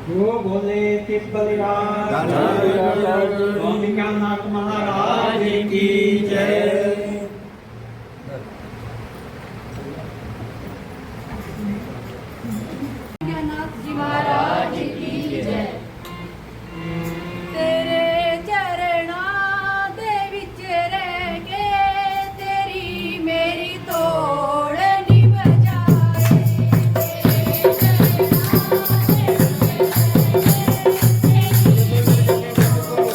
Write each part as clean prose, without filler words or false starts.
वो बोले तिब्बलिराज स्वामी नाथ महाराज की जय। नाथ जी महाराज की जय। तेरे चरणा दे विच रह के तेरी मेरी तोड़ निभ जाए। तेरे चरणा दे विच रह के तेरी मेरी तोड़ निभ जाए।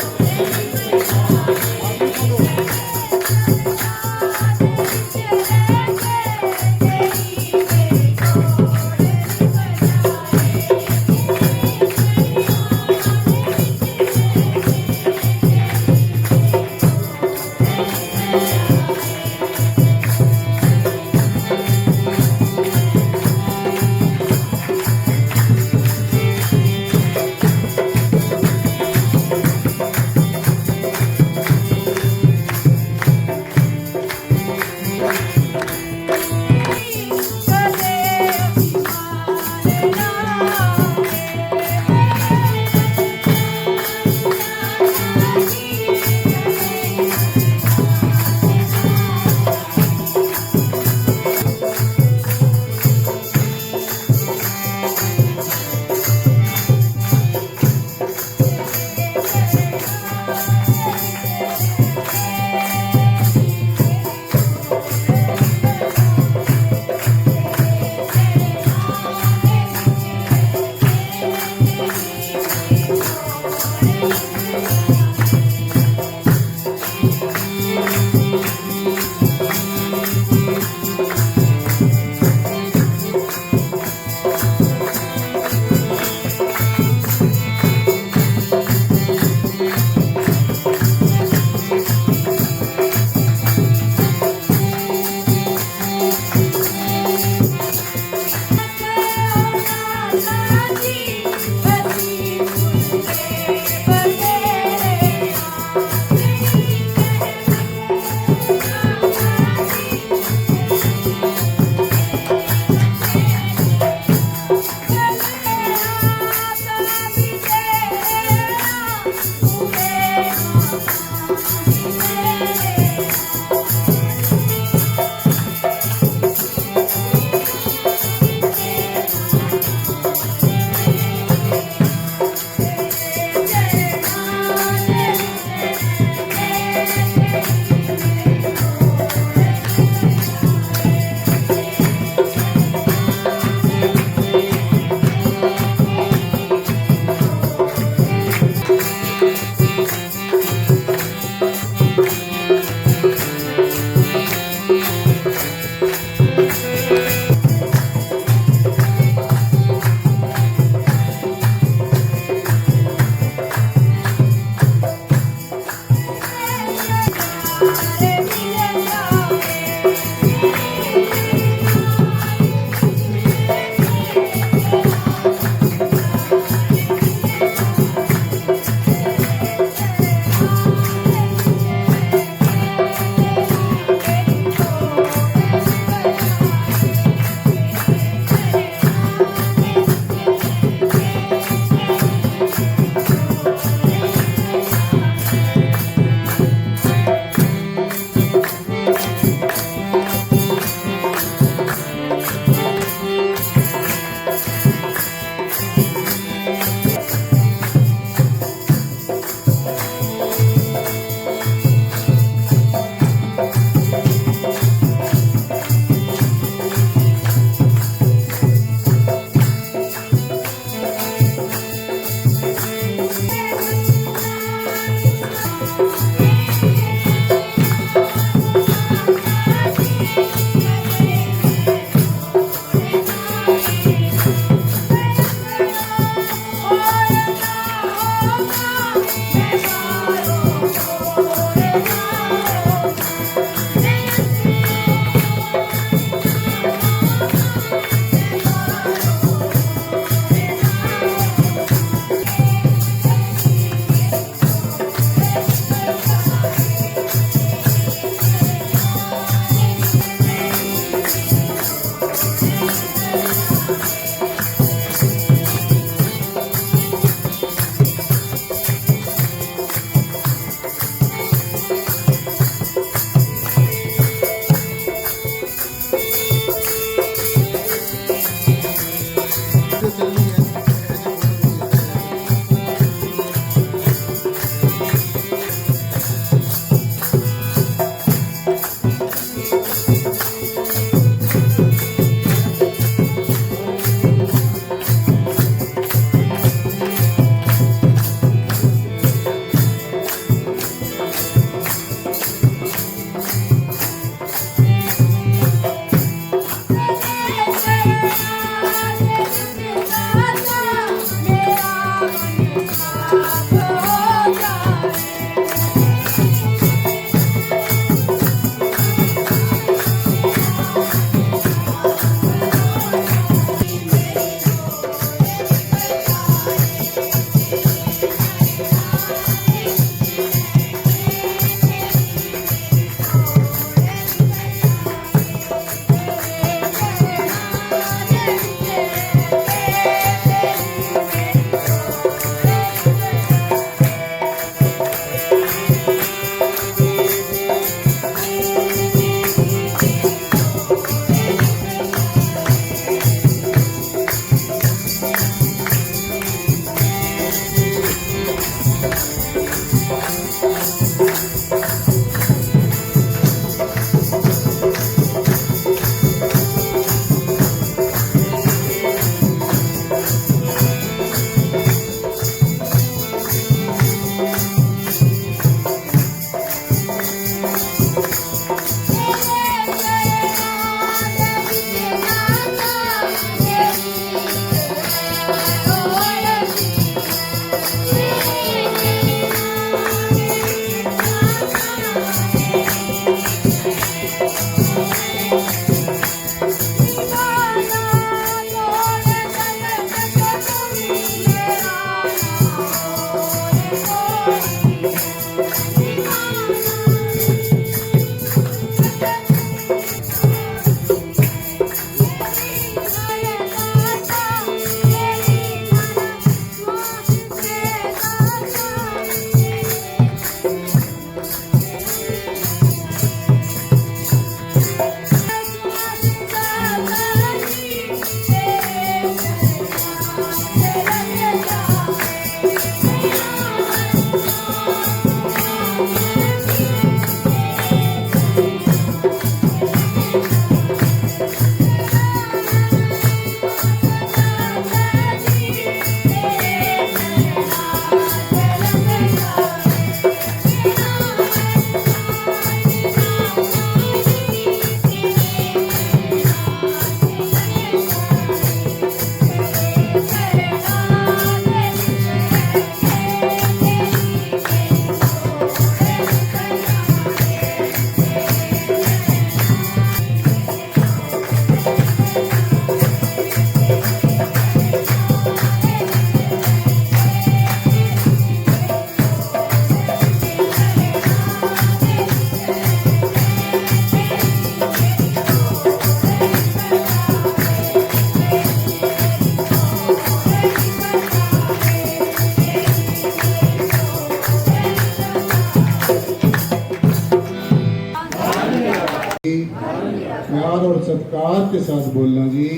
प्यार और सत्कार के साथ बोलना जी।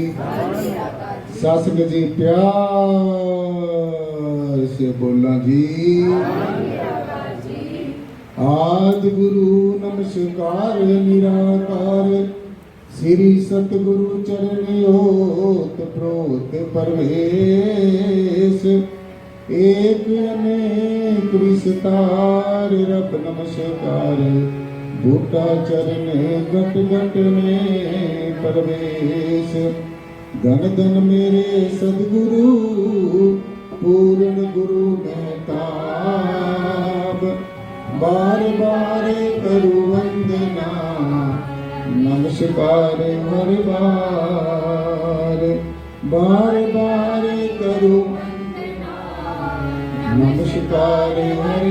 शासक जी प्यार से बोलना जी। आदि गुरु नमस्कार निराकार श्री सतगुरु चरणोत प्रोत परवेश एक अनेक विस्तार रब नमस्कार बूटा चरण गट गट में प्रवेश धन धन मेरे सदगुरु पूर्ण गुरु मेहताब बार बार करू वंदना नमस्कार हर बार बार बार करू नमस्कार हर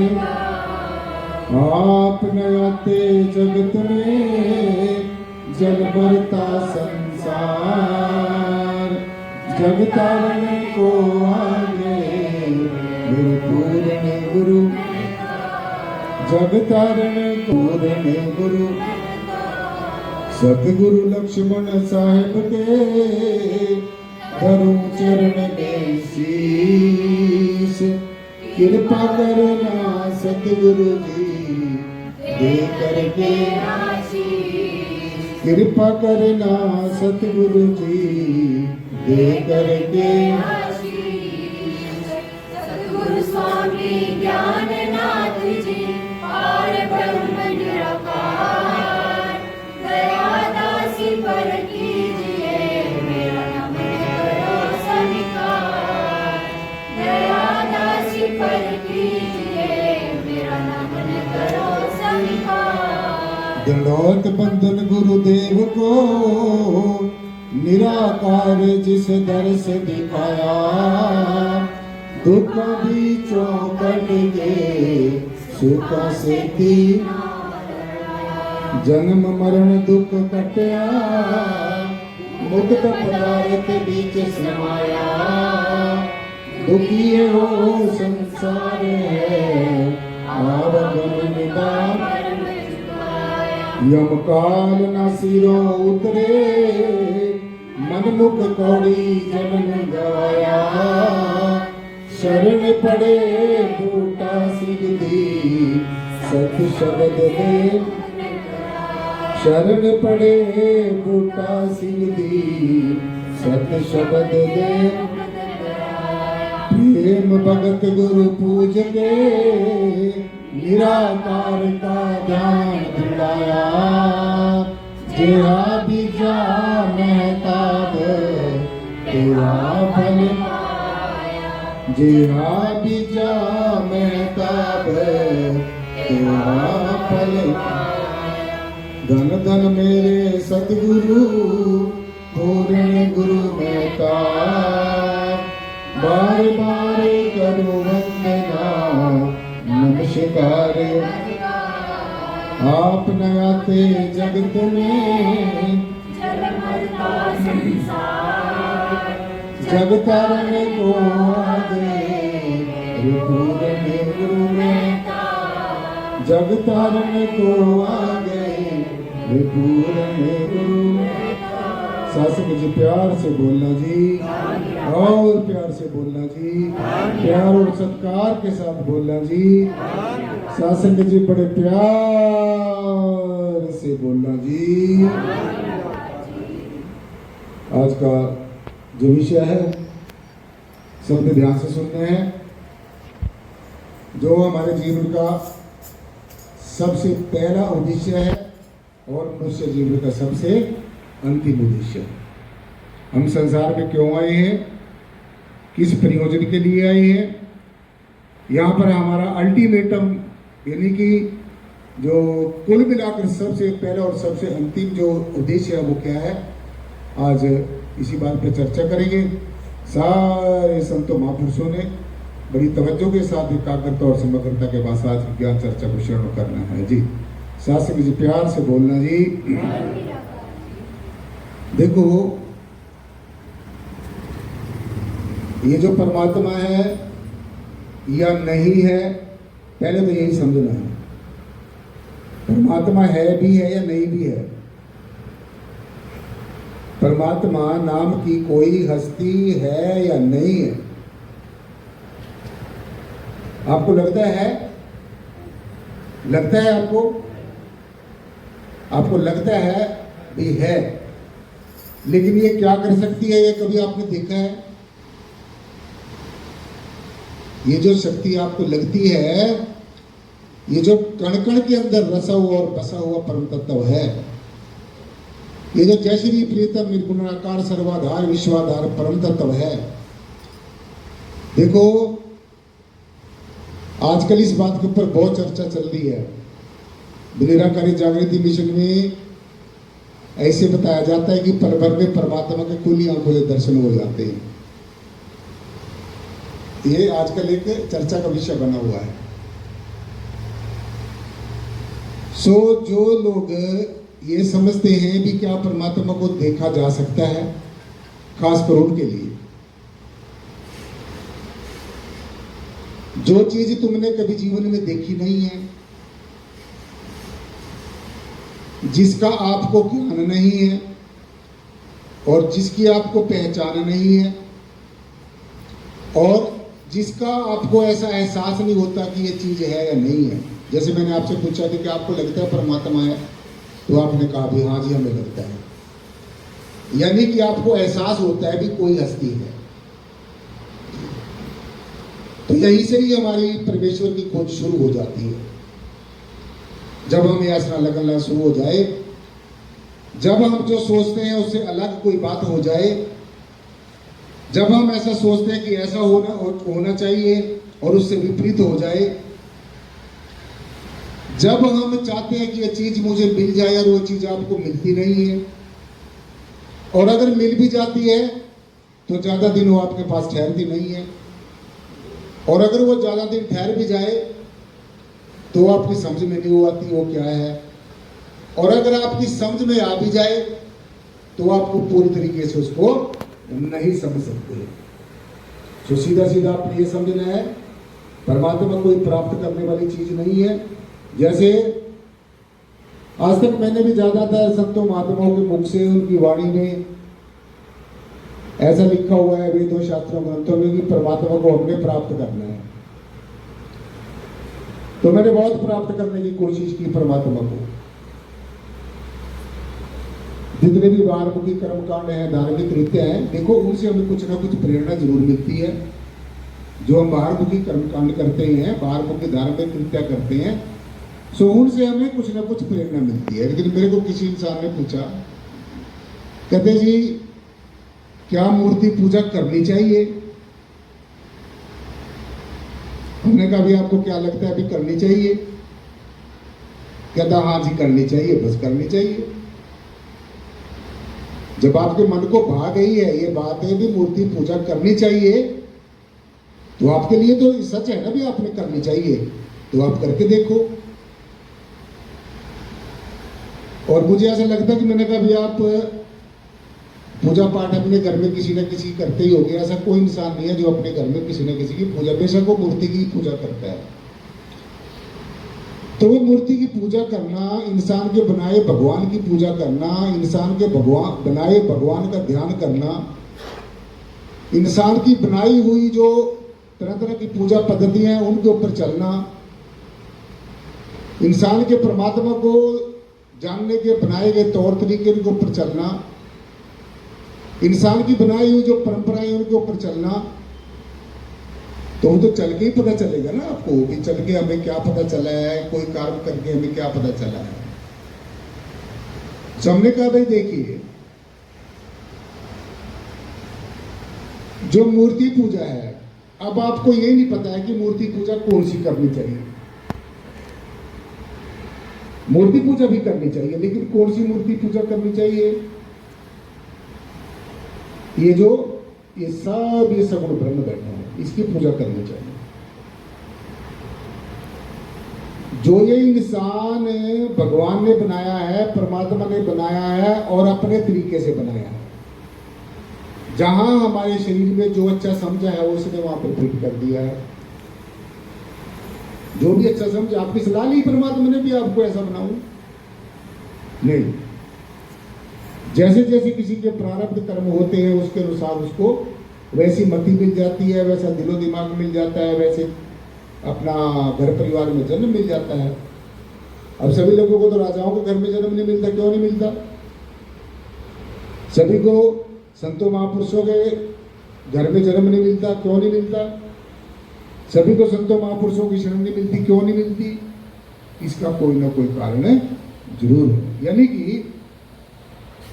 आप नयाते जगत में जल भरता संसार जग तारने को आगे गुरु पूर्ण गुरु जग तारने पूर्ण गुरु सतगुरु लक्ष्मण साहेब के धरू चरण में शीश कृपा करना सतगुरु जी दे करके कृपा करना सतगुरु जी दे करके सतगुरु स्वामी ज्ञाननाथ जी और ब्रह्म निराकार दया दासी पर कीजिए मेरा नाम करो स्वीकार दया दासी पर कीजिए मेरा नाम करो स्वीकार दंडोत बंधन गुरुदेव को निराकार जिस दर्श दिखाया दुख भी चौकट के सुख से थी जन्म मरण दुख कटया मुक्त पदार्थ बीच समाया दुखी हो संसार है आवागम निदान यम काल न सिरो उतरे मन मुख कौड़ी जन्म गवाया शरण पड़े बूटा सिद्धि सत शब्द दे शरण पड़े बूटा सिद्धि सत शब्द दे प्रेम भगत गुरु पूज के निराकार का ध्यान दिलाया जेहा बीजा महताब तेरा फल जेहा बीजा महताब तेरा फल धन धन मेरे सतगुरु पूर्ण गुरु महताब बार बार करो वंदना नमस्कार आप नयाते जगत में जग तारने को आगे पूर्ण गुरु में जग तारने को आगे पूर्ण गुरु शासक जी प्यार से बोलना जी और प्यार से बोलना जी प्यार और सत्कार के साथ बोलना जी शासक जी बड़े प्यार से बोलना जी। आज का जो विषय है सबने ध्यान से सुनना है जो हमारे जीवन का सबसे पहला उद्देश्य है और मनुष्य जीवन का सबसे अंतिम उद्देश्य। हम संसार में क्यों आए हैं किस प्रयोजन के लिए आए हैं यहाँ पर हमारा अल्टीमेटम यानी कि जो कुल मिलाकर सबसे पहला और सबसे अंतिम जो उद्देश्य है वो क्या है आज इसी बात पर चर्चा करेंगे। सारे संतों महापुरुषों ने बड़ी तवज्जो के साथ एकाग्रता और समग्रता के बाद आज ज्ञान चर्चा को शुरू करना है जी। शासक जी प्यार से बोलना जी। देखो ये जो परमात्मा है या नहीं है पहले तो यही समझना है। परमात्मा है भी है या नहीं भी है परमात्मा नाम की कोई हस्ती है या नहीं है? आपको लगता है? लगता है आपको? आपको लगता है भी है, लेकिन ये क्या कर सकती है, ये कभी आपने देखा है? ये जो शक्ति आपको लगती है, ये जो कण कण के अंदर रसा हुआ और बसा हुआ परम तत्व है, ये जो जय श्री प्रीतम निर्गुणाकार सर्वाधार विश्वाधार परम तत्व है। देखो, आजकल इस बात के ऊपर बहुत चर्चा चल रही है। निराकारी जागृति मिशन में ऐसे बताया जाता है कि पल भर में परमात्मा के खुली आंखों से दर्शन हो जाते हैं। ये आजकल एक चर्चा का विषय बना हुआ है। जो लोग ये समझते हैं भी क्या परमात्मा को देखा जा सकता है, खासकर उनके लिए जो चीज तुमने कभी जीवन में देखी नहीं है, जिसका आपको ज्ञान नहीं है और जिसकी आपको पहचान नहीं है और जिसका आपको ऐसा एहसास नहीं होता कि ये चीज है या नहीं है। जैसे मैंने आपसे पूछा कि क्या आपको लगता है परमात्मा है, तो आपने कहा भी हाँ जी हमें लगता है, यानी कि आपको एहसास होता है भी कोई हस्ती है। तो यहीं से ही हमारी परमेश्वर की खोज शुरू हो जाती है। जब हमें ऐसा लगना शुरू हो जाए, जब हम जो सोचते हैं उससे अलग कोई बात हो जाए, जब हम ऐसा सोचते हैं कि ऐसा होना चाहिए और उससे विपरीत हो जाए, जब हम चाहते हैं कि ये चीज मुझे मिल जाए और वो चीज आपको मिलती नहीं है, और अगर मिल भी जाती है तो ज्यादा दिन वो आपके पास ठहरती नहीं है, और अगर वो ज्यादा दिन ठहर भी जाए तो आपकी समझ में नहीं आती वो क्या है, और अगर आपकी समझ में आ भी जाए तो आपको पूरी तरीके से उसको नहीं समझ सकते। तो सीधा सीधा आपने ये समझना है, परमात्मा कोई प्राप्त करने वाली चीज नहीं है। जैसे आज तक मैंने भी ज्यादातर संतों महात्माओं के मुख से, उनकी वाणी में ऐसा लिखा हुआ है वेदों शास्त्रों ग्रंथों में कि परमात्मा को हमने प्राप्त करना है। तो मैंने बहुत प्राप्त करने की कोशिश की परमात्मा को। जितने भी बाहरमुखी कर्मकांड हैं, धार्मिक कृत्य हैं, देखो उनसे हमें कुछ ना कुछ प्रेरणा जरूर मिलती है। जो हम बाहरमुखी कर्मकांड करते हैं, बाहरमुखी धार्मिक कृत्य करते हैं, सो उनसे हमें कुछ ना कुछ प्रेरणा मिलती है। लेकिन मेरे को किसी इंसान ने पूछा, कहते जी क्या मूर्ति पूजा करनी चाहिए? हमने कहा भी आपको क्या लगता है अभी करनी चाहिए? कहता हाँ जी करनी चाहिए, बस करनी चाहिए। जब आपके मन को भा गई है ये बात है भी मूर्ति पूजा करनी चाहिए, तो आपके लिए तो सच है ना भी आपने करनी चाहिए, तो आप करके देखो। और मुझे ऐसा लगता है कि मैंने कहा भी आप पूजा पाठ अपने घर में किसी न किसी करते ही होंगे। ऐसा कोई इंसान नहीं है जो अपने घर में किसी न किसी की पूजा, बेशक वो मूर्ति की पूजा करता है। तो वो मूर्ति की पूजा करना, इंसान के बनाए भगवान की पूजा करना, इंसान के बनाए भगवान का ध्यान करना, इंसान की बनाई हुई जो तरह तरह की पूजा पद्धतियां हैं उनके ऊपर चलना, इंसान के परमात्मा को जानने के बनाए गए तौर तरीके उनके ऊपर चलना, इंसान की बनाई हुई जो परंपराएं उनके ऊपर चलना, तो वो तो चल के ही पता चलेगा ना आपको कि चल के हमें क्या पता चला है, कोई कार्य करके हमें क्या पता चला है। हमने कहा भाई देखिए, जो मूर्ति पूजा है, अब आपको ये नहीं पता है कि मूर्ति पूजा कौन सी करनी चाहिए। मूर्ति पूजा भी करनी चाहिए, लेकिन कौन सी मूर्ति पूजा करनी चाहिए? ये सब ये सगुण ब्रह्म बैठा है, इसकी पूजा करनी चाहिए। जो ये इंसान भगवान ने बनाया है, परमात्मा ने बनाया है और अपने तरीके से बनाया है। जहां हमारे शरीर में जो अच्छा समझा है वो उसने वहां पर फिट कर दिया है। जो भी अच्छा समझा, आपकी सलाह ली परमात्मा ने भी आपको ऐसा बनाऊं नहीं। जैसे जैसे किसी के प्रारब्ध कर्म होते हैं उसके अनुसार उसको वैसी मति मिल जाती है, वैसा दिलो दिमाग मिल जाता है, वैसे अपना घर परिवार में जन्म मिल जाता है। अब सभी लोगों को तो राजाओं के घर में जन्म नहीं मिलता, क्यों नहीं मिलता? सभी को संतों महापुरुषों के घर में जन्म नहीं मिलता, क्यों नहीं मिलता? सभी को संतों महापुरुषों की शरण नहीं मिलती, क्यों नहीं मिलती? इसका कोई ना कोई कारण जरूर है। यानी कि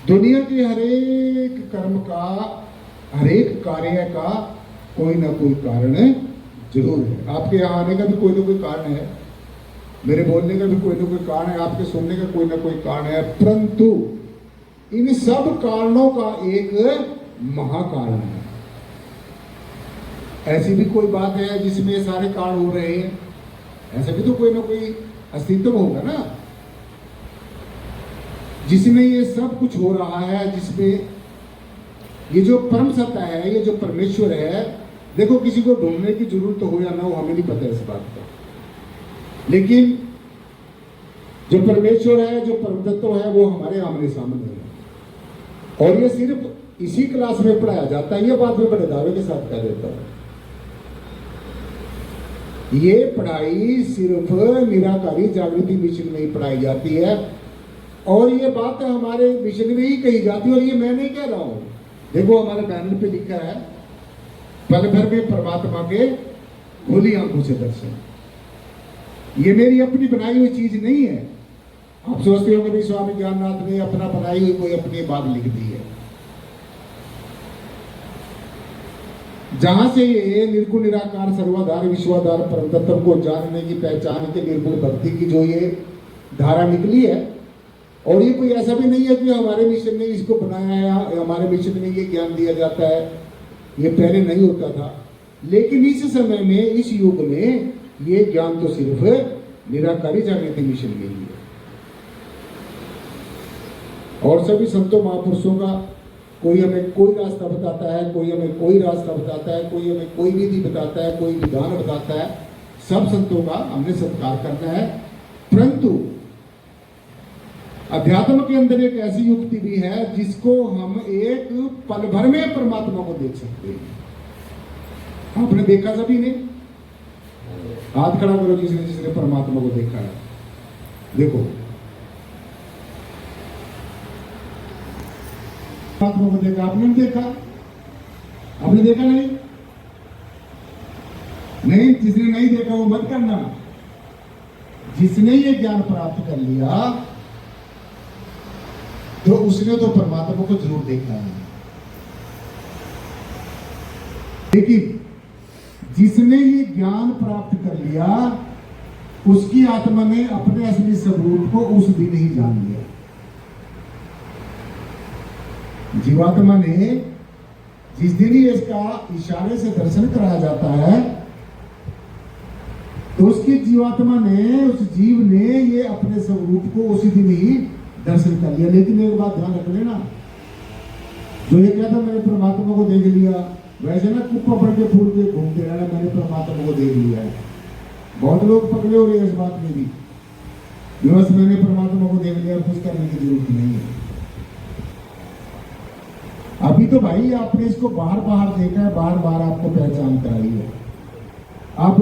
दुनिया के हरेक कर्म का, हरेक कार्य का कोई ना कोई कारण जरूर है। आपके यहाँ आने का भी कोई ना कोई कारण है, मेरे बोलने का भी कोई ना कोई कारण है, आपके सुनने का कोई ना कोई कारण है, परंतु इन सब कारणों का एक महाकारण है। ऐसी भी कोई बात है जिसमें सारे कारण हो रहे हैं? ऐसा भी तो कोई ना कोई अस्तित्व होगा ना, जिसमें ये सब कुछ हो रहा है, जिसमें ये जो परम सत्ता है, ये जो परमेश्वर है। देखो, किसी को ढूंढने की जरूरत हो या ना हो, हमें नहीं पता इस बात का, लेकिन जो परमेश्वर है, जो परम तत्व है, वो हमारे आमने सामने है। और ये सिर्फ इसी क्लास में पढ़ाया जाता है, ये बात मैं बड़े दावे के साथ कह देता हूं। ये पढ़ाई सिर्फ निराकारी जागृति मिशन में ही पढ़ाई जाती है, और ये बात हमारे मिशन में ही कही जाती है, और ये मैं नहीं कह रहा हूं। देखो, हमारे पैनल पे लिखा है, पल भर में परमात्मा के खुली आंखों से दर्शन। ये मेरी अपनी बनाई हुई चीज नहीं है। आप सोचते हो कि स्वामी ज्ञाननाथ ने अपना बनाई हुई कोई अपनी बात लिख दी है। जहां से ये निर्गुण निराकार सर्वाधार विश्वाधार परम तत्व को जानने की, पहचान के, निर्गुण भक्ति की जो ये धारा निकली है, और ये कोई ऐसा भी नहीं है कि हमारे मिशन ने इसको बनाया है, हमारे मिशन में ये ज्ञान दिया जाता है, ये पहले नहीं होता था। लेकिन इस समय में, इस युग में ये ज्ञान तो सिर्फ निराकारी जागृति मिशन में ही है। और सभी संतों महापुरुषों का कोई हमें कोई रास्ता बताता है, कोई हमें कोई रास्ता बताता है, कोई हमें कोई विधि बताता है, कोई विधान बताता है। सब संतों का हमने सत्कार करना है, परंतु अध्यात्म के अंदर एक ऐसी युक्ति भी है जिसको हम एक पल भर में परमात्मा को देख सकते हैं। आपने देखा सभी ने? हाथ खड़ा करो जिसने जिसने परमात्मा को देखा है। देखो, परमात्मा को देखा, आपने नहीं देखा? आपने देखा नहीं? नहीं, जिसने नहीं देखा वो मत करना। जिसने ये ज्ञान प्राप्त कर लिया तो उसने तो परमात्मा को जरूर देखा है। लेकिन जिसने ये ज्ञान प्राप्त कर लिया, उसकी आत्मा ने अपने असली स्वरूप को उस दिन ही जान लिया। जीवात्मा ने जिस दिन ही इसका इशारे से दर्शन कराया जाता है, तो उसकी जीवात्मा ने, उस जीव ने ये अपने स्वरूप को उसी दिन ही दर्शन कर लिया। लेकिन एक बात ध्यान रख लेना, जो ये कहता मैंने परमात्मा को देख लिया, वैसे ना कुप्पा पड़ के फूल के घूमते रहना मैंने परमात्मा को देख लिया है। बहुत लोग पकड़े हो रहे हैं इस बात में भी, बस मैंने परमात्मा को देख लिया, कुछ करने की जरूरत नहीं है। अभी तो भाई आपने इसको बाहर बाहर देखा है, बाहर बाहर आपको पहचान कराई है। अब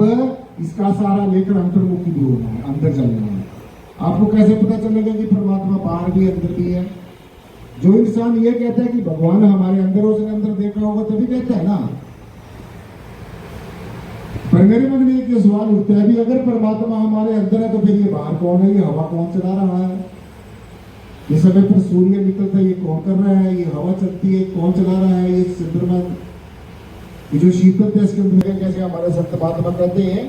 इसका सहारा लेकर अंतर्मुखी भी होना है, अंदर चलना है। आपको कैसे पता चलेगा कि परमात्मा बाहर भी अंदर भी है? जो इंसान ये कहता है कि भगवान हमारे अंदर, उसने अंदर देखा होगा तभी कहता है ना। पर मेरे मन में एक सवाल उठता है, अगर परमात्मा हमारे अंदर है तो फिर ये बाहर कौन है? ये हवा कौन चला रहा है? ये समय पर सूर्य निकलता है, ये कौन कर रहा है? ये हवा चलती है, कौन चला रहा है? ये चंद्रमा, ये जो शीतल है इसके अंदर कैसे हमारे संत महात्मा कहते हैं,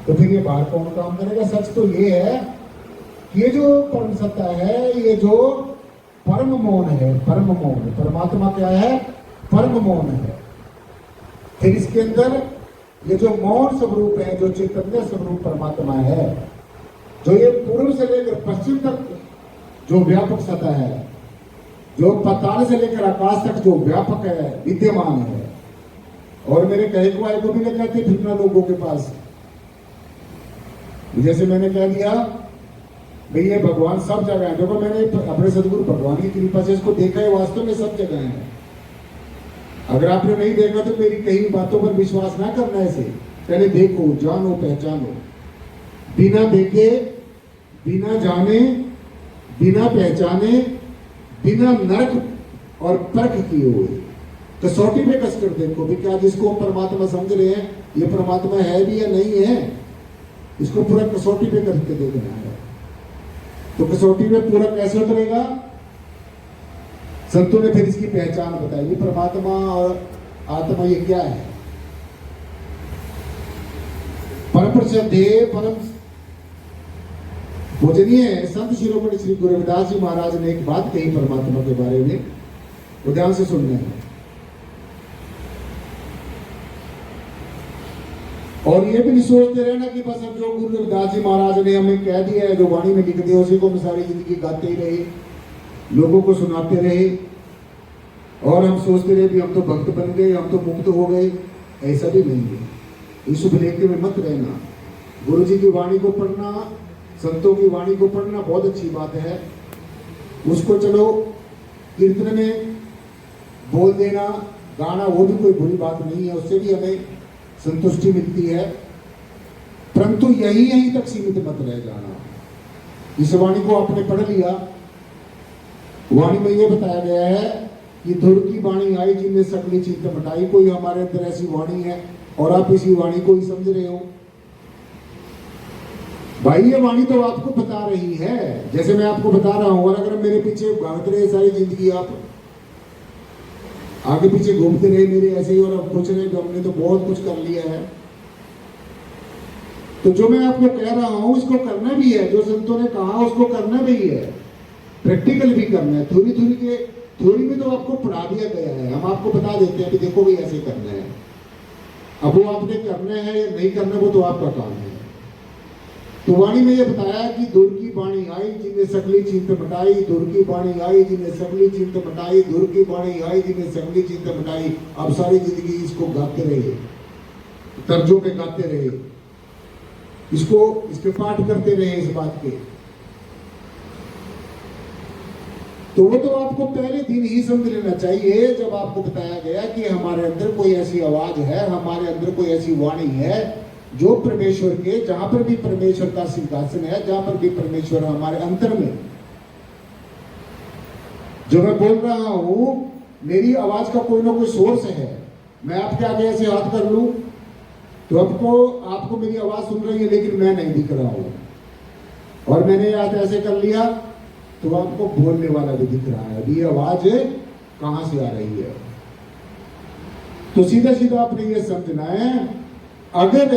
तो फिर ये बाहर कौन काम करेगा? सच तो ये है कि ये जो परम सत्ता है, ये जो परम मौन है, परम मौन, परमात्मा क्या है? परम मौन है। फिर इसके अंदर ये जो मौन स्वरूप है, जो चैतन्य स्वरूप परमात्मा है, जो ये पूर्व से लेकर पश्चिम तक जो व्यापक सत्ता है, जो पाताल से लेकर आकाश तक जो व्यापक है, विद्यमान है। और मेरे कहे को आए को भी न कहते फिरना लोगों के पास। जैसे मैंने कह दिया भाई ये भगवान सब जगह है। देखो मैंने अपने सदगुरु भगवान की कृपा से इसको देखा है, वास्तव में सब जगह है। अगर आपने नहीं देखा तो मेरी कई बातों पर विश्वास ना करना ऐसे, पहले देखो, जानो, पहचानो। बिना देखे, बिना जाने, बिना पहचाने, बिना नरक और परख किए हुए कसौटी पे कस कर देखो भी क्या जिसको हम परमात्मा समझ रहे हैं ये परमात्मा है भी या नहीं है, इसको पूरा कसौटी पे करके देखना है। तो कसौटी में पूरा कैसे उतरेगा? संतों ने फिर इसकी पहचान बताई, ये परमात्मा और आत्मा ये क्या है? परम प्रसिद्ध परम पूजनीय संत शिरोमणि श्री गुरु रविदास जी महाराज ने एक बात कही परमात्मा के बारे में, वो ध्यान से सुनना है। और ये भी नहीं सोचते रहना कि बस अब जो गुरु रविदास जी महाराज ने हमें कह दिया है, जो वाणी में लिख दिया उसी को हम सारी जिंदगी गाते ही रहे, लोगों को सुनाते रहे और हम सोचते रहे भी हम तो भक्त बन गए, हम तो मुक्त हो गए। ऐसा भी नहीं है। इस भुलेखे में मत रहना। गुरु जी की वाणी को पढ़ना, संतों की वाणी को पढ़ना बहुत अच्छी बात है। उसको चलो कीर्तन में बोल देना, गाना, वो भी कोई बुरी बात नहीं है, उससे भी हमें संतुष्टि मिलती है। परंतु यहीं तक सीमित मत रह जाना। इस वाणी को आपने पढ़ लिया, वाणी में यह बताया गया है कि धुर की वाणी आई जिनने सकली चिंत मिटाई। कोई हमारे अंदर ऐसी वाणी है और आप इसी वाणी को ही समझ रहे हो। भाई ये वाणी तो आपको बता रही है, जैसे मैं आपको बता रहा हूं। और अगर मेरे पीछे भागते रहे सारी जिंदगी, आप आगे पीछे घूमते रहे मेरे ऐसे ही, और अब कुछ नहीं, तो हमने तो बहुत कुछ कर लिया है। तो जो मैं आपको कह रहा हूं उसको करना भी है, जो संतों ने कहा उसको करना भी है, प्रैक्टिकल भी करना है। थ्योरी में तो आपको पढ़ा दिया गया है, हम आपको बता देते हैं कि देखो भाई ऐसे करना है। अब वो आपने करना है या नहीं करना वो तो आपका काम है। तो वाणी में ये बताया कि दूर की वाणी आई जिन्हें सकली चिंत मिटाई, दूर की वाणी आई जिन्हें सकली चिंत मिटाई, दूर की वाणी आई जिन्हें सकली चिंत मिटाई। अब सारी जिंदगी इसको गाते रहे, तर्जों पे गाते रहे, इसके पाठ करते रहे इस बात के। तो वो तो आपको पहले दिन ही समझ लेना चाहिए जब आपको बताया गया कि हमारे अंदर कोई ऐसी आवाज है, हमारे अंदर कोई ऐसी वाणी है जो परमेश्वर के, जहां पर भी परमेश्वर का सिंहासन है, जहां पर भी परमेश्वर हमारे अंतर में, जो मैं बोल रहा हूं, मेरी आवाज का कोई ना कोई सोर्स है। मैं आपके आगे ऐसे हाथ कर लूं तो आपको मेरी आवाज सुन रही है लेकिन मैं नहीं दिख रहा हूं, और मैंने हाथ ऐसे कर लिया तो आपको बोलने वाला भी दिख रहा है। अभी ये आवाज कहां से आ रही है? तो सीधा सीधा आपने ये समझना है, अगर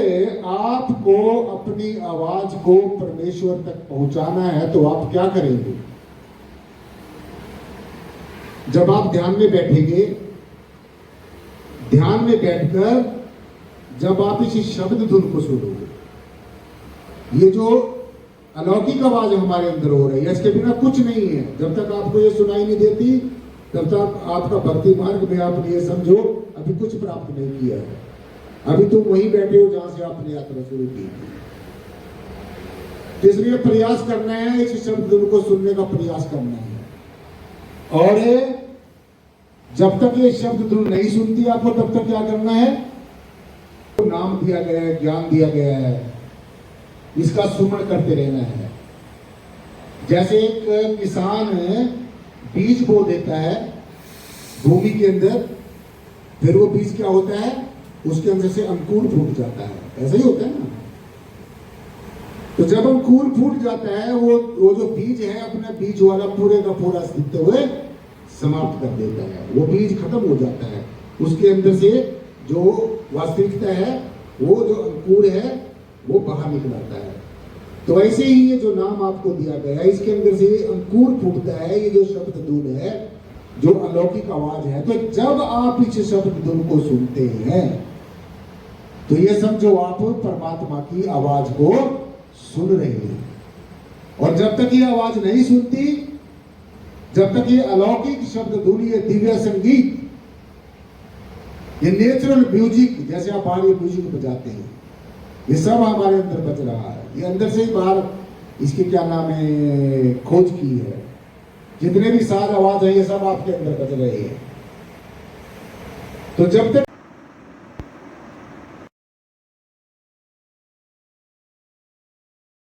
आपको अपनी आवाज को परमेश्वर तक पहुंचाना है तो आप क्या करेंगे? जब आप ध्यान में बैठेंगे, ध्यान में बैठकर जब आप इस शब्द धुन को सुनोगे, ये जो अलौकिक आवाज हमारे अंदर हो रही है, इसके बिना कुछ नहीं है। जब तक आपको ये सुनाई नहीं देती तब तक आपका भक्ति मार्ग में आपने ये समझो अभी कुछ प्राप्त नहीं किया है। अभी तुम वहीं बैठे हो जहां से आपने यात्रा शुरू की थी। इसलिए प्रयास करना है, इस शब्द धुन को सुनने का प्रयास करना है। और जब तक ये शब्द धुन नहीं सुनती आपको, तब तक क्या करना है? तो नाम दिया गया है, ज्ञान दिया गया है, इसका सुमरण करते रहना है। जैसे एक किसान बीज बो देता है भूमि के अंदर, फिर वो बीज क्या होता है, उसके अंदर से अंकुर फूट जाता है, ऐसा ही होता है ना। तो जब अंकुर फूट जाता है, वो जो बीज है अपना बीज वाला पूरे का पूरा अस्तित्व समाप्त कर देता है, वो बीज खत्म हो जाता है। उसके अंदर से जो वास्तविकता है, वो जो अंकुर है वो बाहर निकल आता है। तो ऐसे ही ये जो नाम आपको दिया गया है, इसके अंदर से अंकुर फूटता है, ये जो शब्द धुन है, जो अलौकिक आवाज है। तो जब आप इस शब्द धुन को सुनते हैं तो ये समझो आप परमात्मा की आवाज को सुन रहे हैं। और जब तक ये आवाज नहीं सुनती, जब तक ये अलौकिक शब्द धुन, ये दिव्य संगीत, ये नेचुरल म्यूजिक, जैसे आप बाहर ये म्यूजिक बजाते हैं, ये सब हमारे अंदर बज रहा है, ये अंदर से ही बाहर इसकी क्या नाम है खोज की है। जितने भी साज आवाज है ये सब आपके अंदर बज रहे हैं। तो जब तक